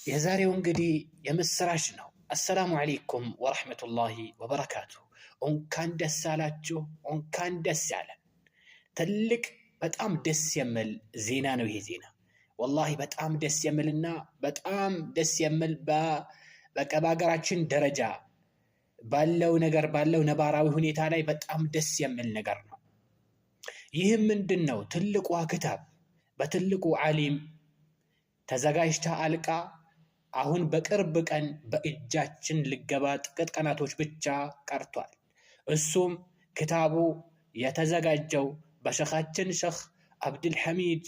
የዛሬው እንግዲህ የምስራች ነው። አሰላሙ አለይኩም ወራህመቱላሂ ወበረካቱ። እንኳን ደስ አላችሁ፣ እንኳን ደስ ያለን። ትልቅ በጣም ደስ የሚል ዜና ነው ይሄ ዜና። ወላሂ በጣም ደስ የሚልና በጣም ደስ የሚል በቃ በሀገራችን ደረጃ ባለው ነገር ባለው ነባራዊ ሁኔታ ላይ በጣም ደስ የሚል ነገር ነው። ይህም ምንድን ነው? ትልቋ ክታብ በትልቁ ዓሊም ተዘጋጅታ አልቃ አሁን በቅርብ ቀን በእጃችን ልገባ ጥቂት ቀናቶች ብቻ ቀርቷል። እሱም ክታቡ የተዘጋጀው በሸኻችን ሸኽ አብዱልሐሚድ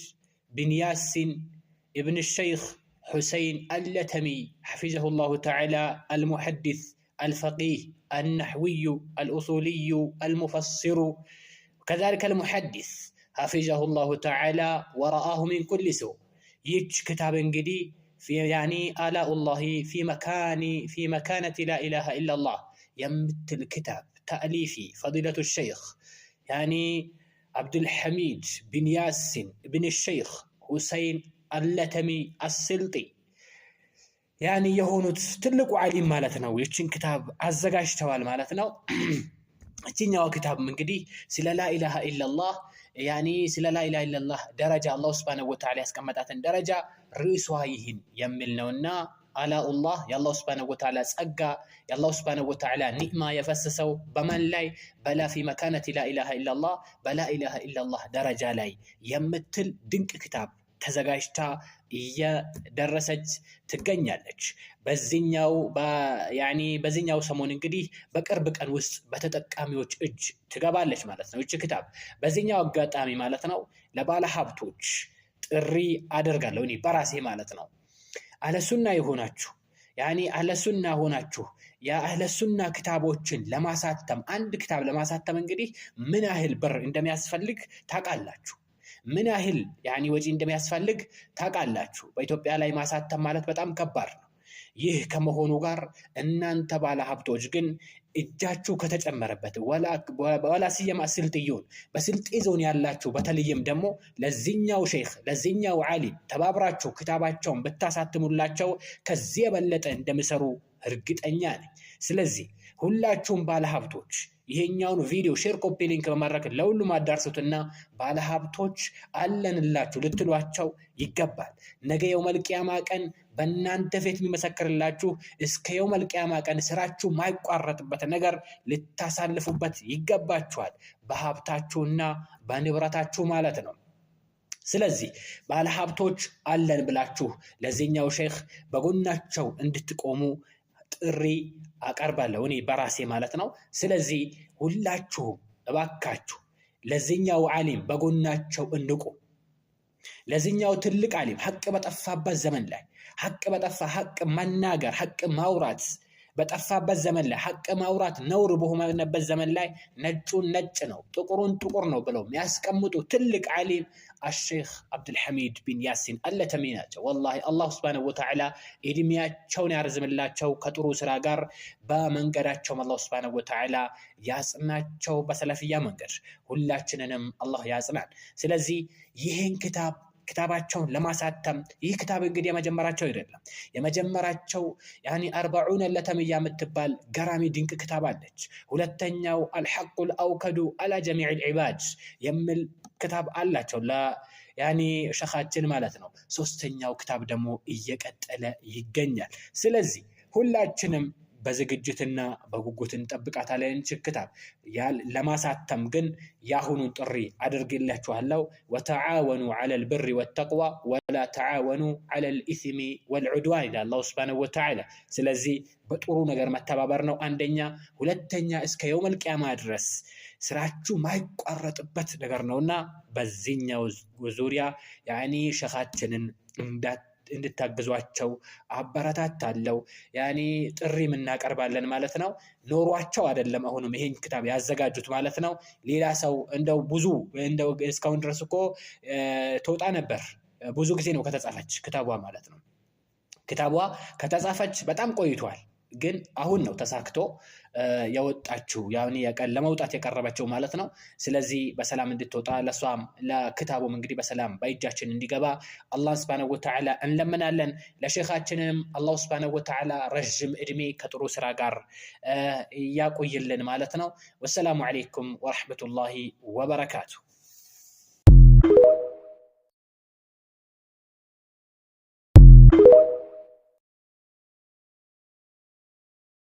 ቢን ያሲን ኢብን ሸይኽ ሁሰይን አለተሚ ሐፊዘሁ ላሁ ተዓላ አልሙሐዲስ الفقيه النحوي الأصولي المفسر كذلك المحدث حفظه الله تعالى ورآه من كل سوء. يج كتاب انجدي في يعني آلاء الله في مكانة لا إله إلا الله. يمثل كتاب تأليفي فضيلة الشيخ يعني عبد الحميد بن ياسين بن الشيخ حسين اللتمي السلطي يعني የሆኑት ትልቁ ዓሊም ማለት ነው። ይችን ክታብ አዘጋጅተዋል ማለት ነው። እቺኛው ክታብ እንግዲህ ስለ ላኢላሃ ኢላላህ ያኒ ስለ ላኢላሃ ኢላላህ ደረጃ አላህ Subhanahu Wa Ta'ala ያስቀመጣትን ደረጃ ርዕሷ ይህን የሚል ነውና አላኡላህ የአላህ Subhanahu Wa Ta'ala ጸጋ የአላህ Subhanahu Wa Ta'ala ኒዕማ የፈሰሰው በማን ላይ በላ ፊ መካነቲ ላኢላሃ ኢላላህ በላኢላሃ ኢላላህ ደረጃ ላይ የምትል ድንቅ ክታብ ተዘጋጅታ እየደረሰች ትገኛለች። በዚህኛው ሰሞን እንግዲህ በቅርብ ቀን ውስጥ በተጠቃሚዎች እጅ ትገባለች ማለት ነው። እቺ ክታብ በዚህኛው አጋጣሚ ማለት ነው ለባለ ሀብቶች ጥሪ አደርጋለሁ እኔ በራሴ ማለት ነው። አለሱና የሆናችሁ አለሱና ሆናችሁ የአህለሱና ክታቦችን ለማሳተም አንድ ክታብ ለማሳተም እንግዲህ ምን ያህል ብር እንደሚያስፈልግ ታውቃላችሁ። ምን ያህል ወጪ እንደሚያስፈልግ ታውቃላችሁ። በኢትዮጵያ ላይ ማሳተም ማለት በጣም ከባድ ነው። ይህ ከመሆኑ ጋር እናንተ ባለ ሀብቶች ግን እጃችሁ ከተጨመረበት ወላ ሲየማ ስልጥዩን በስልጤ ዞን ያላችሁ በተለይም ደግሞ ለዚህኛው ሼኽ ለዚህኛው ዓሊም ተባብራችሁ ክታባቸውን ብታሳትሙላቸው ከዚህ የበለጠ እንደሚሰሩ እርግጠኛ ነኝ። ስለዚህ ሁላችሁም ባለ ሀብቶች ይሄኛውን ቪዲዮ ሼር ኮፒ ሊንክ በማድረግ ለሁሉም አዳርሱትና ባለ ሀብቶች አለንላችሁ ልትሏቸው ይገባል። ነገ የውመል ቂያማ ቀን በእናንተ ፊት የሚመሰክርላችሁ እስከ የውመል ቂያማ ቀን ስራችሁ ማይቋረጥበት ነገር ልታሳልፉበት ይገባችኋል፣ በሀብታችሁና በንብረታችሁ ማለት ነው። ስለዚህ ባለ ሀብቶች አለን ብላችሁ ለዚህኛው ሼኽ በጎናቸው እንድትቆሙ ጥሪ አቀርባለሁ እኔ በራሴ ማለት ነው። ስለዚህ ሁላችሁም እባካችሁ ለዚህኛው ዓሊም በጎናቸው እንቁም። ለዚህኛው ትልቅ ዓሊም ሐቅ በጠፋበት ዘመን ላይ ሐቅ መናገር ሐቅ ማውራት በጠፋበት ዘመን ላይ ሐቅ ማውራት ነውር በሆነበት ዘመን ላይ ነጩን ነጭ ነው ጥቁሩን ጥቁር ነው ብለው የሚያስቀምጡ ትልቅ ዓሊም الشيخ عبد الحميد بن ياسين اللتمي ናቸው። والله الله سبحانه وتعالى እድሜያቸውን ያርዝምላቸው ከጥሩ ስራ ጋር በመንገዳቸው الله سبحانه وتعالى ያጽናቸው በሰለፊያ መንገድ ሁላችንንም الله ያጽናን። ስለዚህ ይሄን ክታባቸውን ለማሳተም ይህ ክታብ እንግዲህ የመጀመራቸው አይደለም። የመጀመራቸው አርበዑነ ለተምያ የምትባል ገራሚ ድንቅ ክታብ አለች። ሁለተኛው አልሐቁል አውከዱ አላ ጀሚዕል ዒባድ የሚል ክታብ አላቸው ሸኻችን ማለት ነው። ሶስተኛው ክታብ ደግሞ እየቀጠለ ይገኛል። ስለዚህ ሁላችንም በዝግጅትና በጉጉት እንጠብቃታለን። ክታብ ለማሳተም ግን ያሁኑን ጥሪ አድርግላችኋለሁ። ወተዓወኑ ዐለል ብሪ ወተቅዋ ወላ ተዓወኑ ዐለል ኢስሚ ወልዑድዋን ይላል አላሁ ሱብሓነሁ ወተዓላ። ስለዚህ በጥሩ ነገር መተባበር ነው አንደኛ። ሁለተኛ እስከ የውመል ቂያማ ድረስ ስራችሁ ማይቋረጥበት ነገር ነውና በዚህኛው ዙሪያ ሸኻችንን እንድታግዟቸው አበረታታለሁ። ጥሪ እናቀርባለን ማለት ነው። ኖሯቸው አይደለም አሁንም ይሄን ክታብ ያዘጋጁት ማለት ነው። ሌላ ሰው እንደው እስካሁን ድረስ እኮ ተወጣ ነበር። ብዙ ጊዜ ነው ከተጻፈች ክታቧ ማለት ነው። ክታቧ ከተጻፈች በጣም ቆይቷል። ግን አሁን ነው ተሳክቶ የወጣችው ያኔ ለመውጣት የቀረበችው ማለት ነው። ስለዚህ በሰላም እንድትወጣ ለሷም ለክታቡም እንግዲህ በሰላም በእጃችን እንዲገባ አላህ ሱብሓነሁ ወተዓላ እንለምናለን። ለሼኻችንም አላህ ሱብሓነሁ ወተዓላ ረጅም እድሜ ከጥሩ ስራ ጋር ያቆይልን ማለት ነው። ወሰላሙ አለይኩም ወራህመቱላሂ ወበረካቱ።